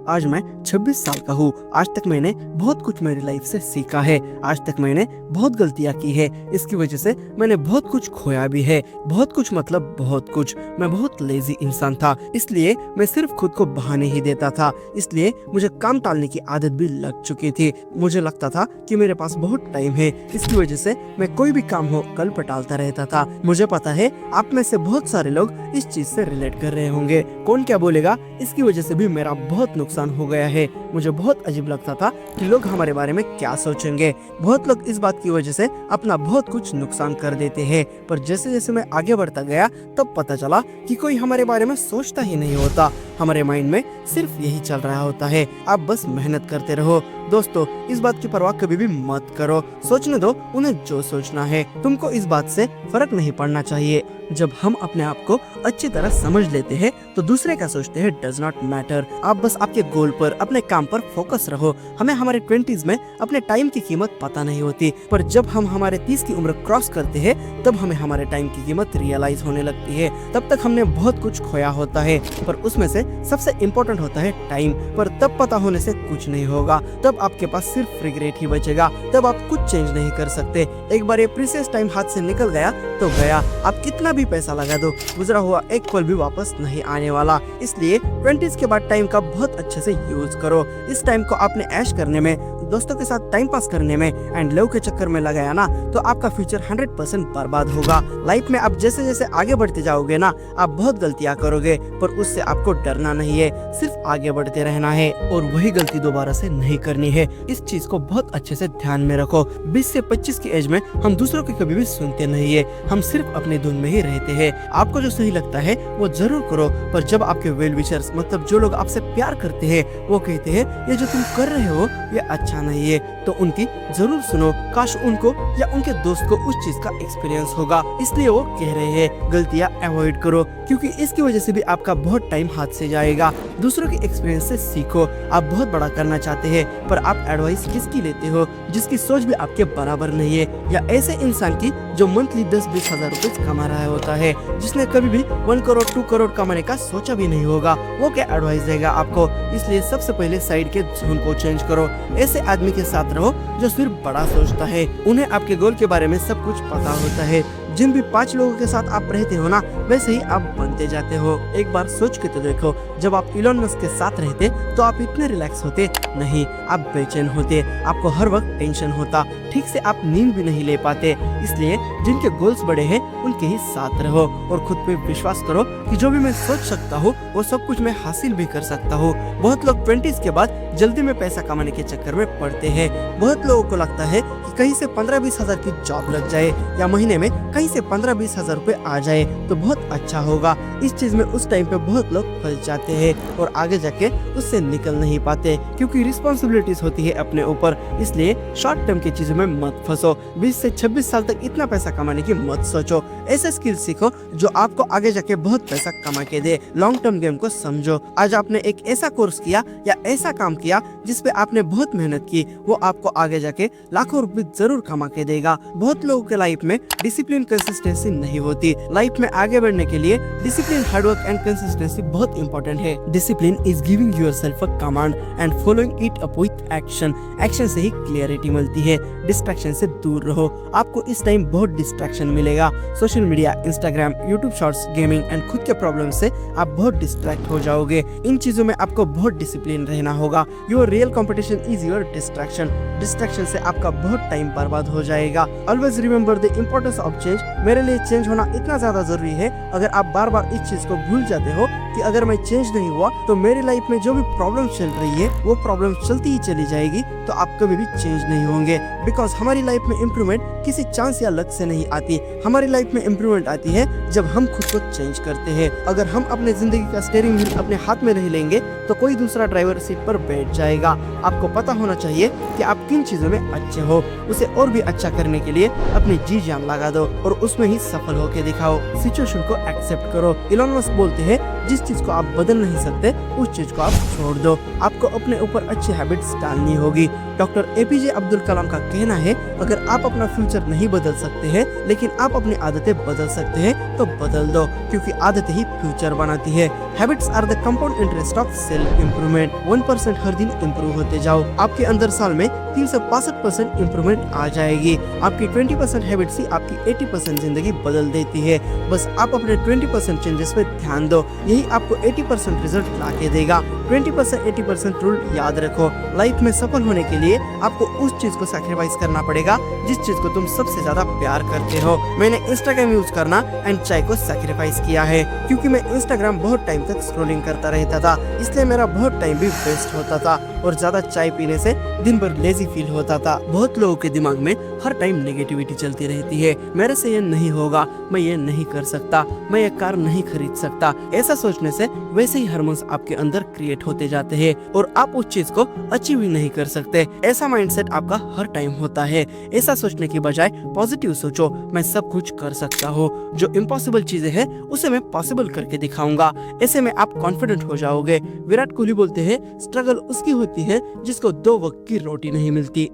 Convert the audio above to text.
आज मैं 26 साल का हूँ। आज तक मैंने बहुत कुछ मेरी लाइफ से सीखा है। आज तक मैंने बहुत गलतियाँ की है। इसकी वजह से मैंने बहुत कुछ खोया भी है। बहुत कुछ मतलब बहुत कुछ। मैं बहुत लेजी इंसान था, इसलिए मैं सिर्फ खुद को बहाने ही देता था। इसलिए मुझे काम टालने की आदत भी लग चुकी थी। मुझे लगता था कि मेरे पास बहुत टाइम है, इसकी वजह से मैं कोई भी काम हो कल पर टालता रहता था। मुझे पता है आप में से बहुत सारे लोग इस चीज से रिलेट कर रहे होंगे। कौन क्या बोलेगा, इसकी वजह से भी मेरा बहुत नुकसान हो गया है। मुझे बहुत अजीब लगता था कि लोग हमारे बारे में क्या सोचेंगे। बहुत लोग इस बात की वजह से अपना बहुत कुछ नुकसान कर देते हैं। पर जैसे जैसे मैं आगे बढ़ता गया तब पता चला कि कोई हमारे बारे में सोचता ही नहीं होता। हमारे माइंड में सिर्फ यही चल रहा होता है। आप बस मेहनत करते रहो। दोस्तों, इस बात की परवाह कभी भी मत करो। सोचने दो उन्हें जो सोचना है। तुमको इस बात से फर्क नहीं पड़ना चाहिए। जब हम अपने आप को अच्छी तरह समझ लेते हैं तो दूसरे क्या सोचते हैं डज नॉट मैटर। आप बस आपके गोल पर, अपने काम पर फोकस रहो। हमें हमारे 20s में अपने टाइम की कीमत पता नहीं होती, पर जब हम हमारे 30 की उम्र क्रॉस करते हैं तब हमें हमारे टाइम की कीमत रियलाइज होने लगती है। तब तक हमने बहुत कुछ खोया होता है, पर उसमें से सबसे इम्पोर्टेंट होता है टाइम। पर तब पता होने से कुछ नहीं होगा। तब आपके पास सिर्फ रिग्रेट ही बचेगा। तब आप कुछ चेंज नहीं कर सकते। एक बार ये प्रीसियस टाइम हाथ से निकल गया तो गया। आप कितना भी पैसा लगा दो, गुजरा हुआ एक पल भी वापस नहीं आने वाला। इसलिए 20s के बाद टाइम का बहुत अच्छे से यूज करो। इस टाइम को आपने ऐश करने में, दोस्तों के साथ टाइम पास करने में एंड लव के चक्कर में लगाया ना, तो आपका फ्यूचर 100% बर्बाद होगा। लाइफ में आप जैसे जैसे आगे बढ़ते जाओगे ना, आप बहुत गलतियां करोगे, पर उससे आपको डरना नहीं है। सिर्फ आगे बढ़ते रहना है और वही गलती दोबारा से नहीं करनी है। इस चीज को बहुत अच्छे से ध्यान में रखो। 20 से 25 की एज में हम दूसरों की कभी भी सुनते नहीं है। हम सिर्फ अपनी धुन में ही रहते हैं। आपको जो सही लगता है वो जरूर करो, पर जब आपके वेल विशर्स, मतलब जो लोग आपसे प्यार करते हैं, वो कहते हैं ये जो तुम कर रहे हो ये अच्छा नहीं है, तो उनकी जरूर सुनो। काश उनको या उनके दोस्त को उस चीज का एक्सपीरियंस होगा, इसलिए वो कह रहे हैं। गलतियां अवॉइड करो, क्योंकि इसकी वजह से भी आपका बहुत टाइम हाथ से जाएगा। दूसरों के एक्सपीरियंस से सीखो। आप बहुत बड़ा करना चाहते हैं, पर आप एडवाइस किसकी लेते हो? जिसकी सोच भी आपके बराबर नहीं है, या ऐसे इंसान की जो मंथली 10-20 हजार रुपए कमा रहा होता है, जिसने कभी भी 1 करोड़ 2 करोड़ कमाने का सोचा भी नहीं होगा, वो क्या एडवाइस देगा आपको? इसलिए सबसे पहले साइड के जोन को चेंज करो। ऐसे आदमी के साथ रहो जो सिर्फ बड़ा सोचता है। उन्हें आपके गोल के बारे में सब कुछ पता होता है। जिन भी 5 लोगों के साथ आप रहते हो ना, वैसे ही आप बनते जाते हो। एक बार सोच के तो देखो, जब आप इलॉन मस्क के साथ रहते तो आप इतने रिलैक्स होते नहीं, आप बेचैन होते। आपको हर वक्त टेंशन होता, ठीक से आप नींद भी नहीं ले पाते। इसलिए जिनके गोल्स बड़े हैं उनके ही साथ रहो और खुद पे विश्वास करो कि जो भी मैं सोच सकता हूँ वो सब कुछ मैं हासिल भी कर सकता हूँ। बहुत लोग 20s के बाद जल्दी में पैसा कमाने के चक्कर में पड़ते हैं। बहुत लोगों को लगता है कि कहीं से 15-20 हजार की जॉब लग जाए, या महीने में कहीं से 15-20 हजार रुपए आ जाए तो बहुत अच्छा होगा। इस चीज में उस टाइम पे बहुत लोग फंस जाते हैं और आगे जाके उससे निकल नहीं पाते, क्योंकि रिस्पॉन्सिबिलिटीज होती है अपने ऊपर। इसलिए शॉर्ट टर्म की चीजों में मत फंसो। 20 से 26 साल तक इतना पैसा कमाने की मत सोचो। ऐसे स्किल सीखो जो आपको आगे जाके बहुत पैसा कमा के दे। लॉन्ग टर्म गेम को समझो। आज आपने एक ऐसा कोर्स किया या ऐसा काम किया जिसपे आपने बहुत मेहनत की, वो आपको आगे जाके लाखों रुपए जरूर कमा के देगा। बहुत लोगों के लाइफ में डिसिप्लिन, कंसिस्टेंसी नहीं होती। लाइफ में आगे बढ़ने के लिए डिसिप्लिन, हार्डवर्क एंड कंसिस्टेंसी बहुत इंपॉर्टेंट है। Discipline is giving yourself a command and following it up with action. Action से ही क्लियरिटी मिलती है। डिस्ट्रैक्शन से दूर रहो। आपको इस टाइम बहुत डिस्ट्रैक्शन मिलेगा। Social media, Instagram, YouTube shorts, gaming and खुद के प्रॉब्लम से आप बहुत डिस्ट्रैक्ट हो जाओगे। इन चीजों में आपको बहुत डिसिप्लिन रहना होगा। Your real competition is your distraction. Distraction से आपका बहुत टाइम बर्बाद हो जाएगा। Always remember the importance of change. मेरे लिए चेंज होना इतना ज्यादा जरूरी है। अगर आप बार बार इस चीज को भूल जाते हो कि अगर मैं चेंज नहीं हुआ तो मेरी लाइफ में जो भी प्रॉब्लम चल रही है वो प्रॉब्लम चलती ही चली जाएगी, तो आप कभी भी चेंज नहीं होंगे। बिकॉज हमारी लाइफ में इम्प्रूवमेंट किसी चांस या लक से नहीं आती। हमारी लाइफ में इम्प्रूवमेंट आती है जब हम खुद को चेंज करते हैं। अगर हम अपने जिंदगी का स्टीयरिंग व्हील अपने हाथ में नहीं लेंगे तो कोई दूसरा ड्राइवर सीट पर बैठ जाएगा। आपको पता होना चाहिए कि आप किन चीजों में अच्छे हो। उसे और भी अच्छा करने के लिए अपनी जी जान लगा दो और उसमें ही सफल होके दिखाओ। सिचुएशन को एक्सेप्ट करो। इलॉन मस्क बोलते हैं जिस चीज को आप बदल नहीं सकते उस चीज को आप छोड़ दो। आपको अपने ऊपर अच्छी हैबिट्स डालनी होगी। डॉक्टर एपीजे अब्दुल कलाम का कहना है अगर आप अपना फ्यूचर नहीं बदल सकते हैं लेकिन आप अपनी आदतें बदल सकते हैं तो बदल दो, क्योंकि आदतें ही फ्यूचर बनाती है। Habits are the compound interest of self improvement. 1% हर दिन इम्प्रूव होते जाओ। आपके अंदर साल में 365% इम्प्रूवमेंट आ जाएगी। आपकी 20% हैबिट्स ही आपकी 80% जिंदगी बदल देती है। बस आप अपने 20% चेंजेस पे ध्यान दो, यही आपको 80% रिजल्ट ला के देगा। 20% 80% रूल याद रखो। लाइफ में सफल होने के लिए आपको उस चीज को सैक्रिफाइस करना पड़ेगा जिस चीज को तुम सबसे ज्यादा प्यार करते हो। मैंने इंस्टाग्राम यूज करना एंड चाय को सैक्रिफाइस किया है, क्योंकि मैं इंस्टाग्राम बहुत टाइम तक स्क्रॉलिंग करता रहता था, इसलिए मेरा बहुत टाइम भी वेस्ट होता था और ज्यादा चाय पीने से दिन भर लेजी फील होता था। बहुत लोगों के दिमाग में हर टाइम नेगेटिविटी चलती रहती है। मेरे से ये नहीं होगा, मैं ये नहीं कर सकता, मैं ये कार नहीं खरीद सकता। ऐसा सोचने से वैसे ही हार्मोन्स आपके अंदर क्रिएट होते जाते हैं और आप उस चीज को अचीव ही नहीं कर सकते। ऐसा माइंडसेट आपका हर टाइम होता है। ऐसा सोचने की बजाय पॉजिटिव सोचो, मैं सब कुछ कर सकता हूँ, जो इम्पॉसिबल चीजें हैं उसे मैं पॉसिबल करके दिखाऊंगा। ऐसे में आप कॉन्फिडेंट हो जाओगे। विराट कोहली बोलते हैं स्ट्रगल उसकी होती है जिसको 2 वक्त की रोटी नहीं मिलती।